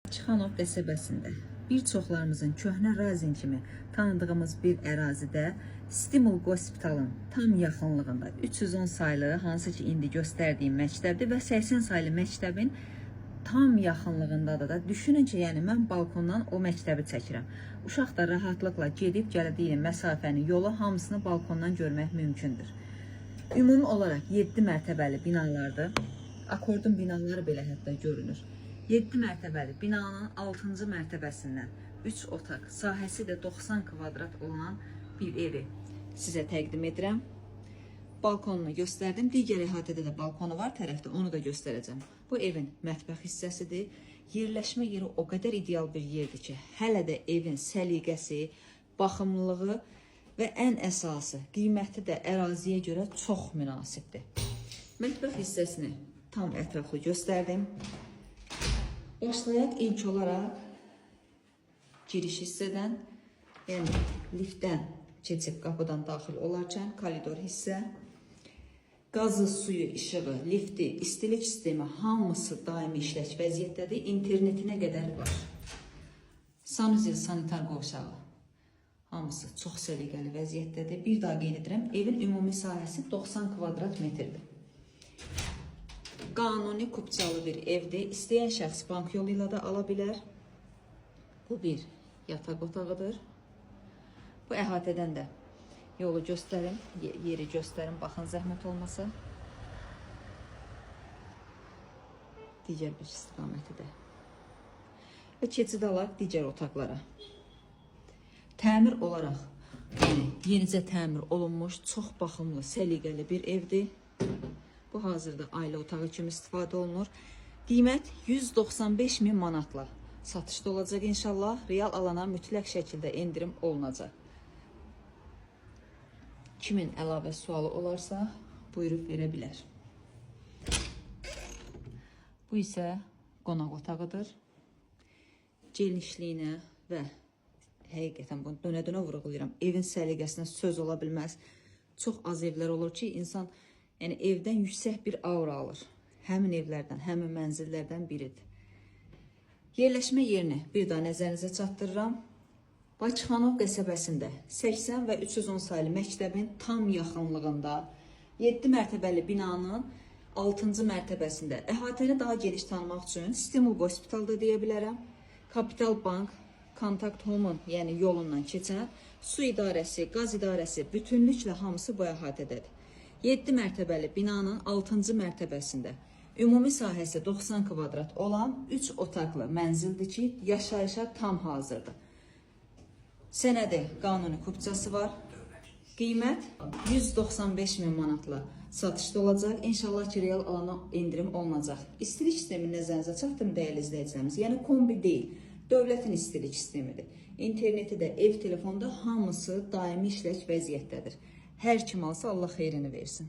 Çixanov qəsəbəsində bir çoxlarımızın köhnə razin kimi tanıdığımız bir ərazidə Stimul Hospitalın tam yaxınlığında 310 saylı, hansı ki indi göstərdiyim məktəbdir və 80 saylı məktəbin tam yaxınlığındadır da. Düşünün ki, yəni mən balkondan o məktəbi çəkirəm. Uşaq da rahatlıqla gedib gəldiyi məsafəni, yolu hamısını balkondan görmək mümkündür. Ümumi olaraq 7 mərtəbəli binalardır. Akordun binaları belə hətta görünür. 7 mərtəbəli binanın 6-cı mərtəbəsindən 3 otaq, sahəsi də 90 kvadrat olan bir evi sizə təqdim edirəm. Balkonunu göstərdim. Digər əhatədə də balkonu var tərəfdə, onu da göstərəcəm. Bu evin mətbəx hissəsidir. Yerləşmə yeri o qədər ideal bir yerdir ki, hələ də evin səliqəsi, baxımlılığı və ən əsası qiyməti də əraziyə görə çox münasibdir. Mətbəx hissəsini tam ətraflı göstərdim. Başlayaq ilk olaraq giriş hissədən, yəni liftdən keçib qapıdan daxil olarkən koridor hissə, qazı, suyu, işığı, lifti, istilik sistemi hamısı daimi işləş vəziyyətdədir. İnternetinə qədər var. Sanuzel, sanitar qovşağı hamısı çox səliqəli vəziyyətdədir. Bir daha qeyd edirəm, evin ümumi sahəsi 90 kvadrat metrdir. Qanuni kupçalı bir evdir. İstəyən şəxs bank yolu ilə də ala bilər. Bu bir yataq otağıdır. Bu əhatədən də yolu göstərim, yeri göstərim, baxın zəhmət olmasa. Digər bir istiqaməti də. Və keçid alaq digər otaqlara. Təmir olaraq, yəni yenicə təmir olunmuş, çox baxımlı, səliqəli bir evdir. Bu hazırda ailə otağı kimi istifadə olunur. Qiymət 195 min manatla satışda olacaq inşallah. Real alana mütləq şəkildə endirim olunacaq. Kimin əlavə sualı olarsa buyurub verə bilər. Bu isə qonaq otağıdır. Genişliyinə və həqiqətən bunu dönə-dönə vurğulayıram. Evin səliqəsinə söz ola bilməz. Çox az evlər olur ki, insan yəni evdən yüksək bir aura alır. Həmin evlərdən, həmin mənzillərdən biridir. Yerləşmə yerini bir daha nəzərinizə çatdırıram. Çixanov qəsəbəsində 80 və 310 saylı məktəbin tam yaxınlığında 7 mərtəbəli binanın 6-cı mərtəbəsində. Əhatəni daha geniş tanımaq üçün Stimul Hospitalda deyə bilərəm. Kapital Bank, Kontakt Home'un yəni yolundan keçən su idarəsi, qaz idarəsi bütünlüklə hamısı bu əhatədədir. 7 mərtəbəli binanın 6-cı mərtəbəsində ümumi sahəsi 90 kvadrat olan 3 otaqlı mənzildir ki, yaşayışa tam hazırdır. Sənədi qanuni kupçası var. Qiymət 195 min manatla satışda olacaq. İnşallah ki, real alana endirim olunacaq. İstilik sistemi nəzərinizə çatdırın dəyərli izləyicilərimiz. Yəni kombi deyil, dövlətin istilik sistemidir. İnterneti də ev telefonda hamısı daimi işlək vəziyyətdədir. Hər kim alsa Allah xeyrini versin.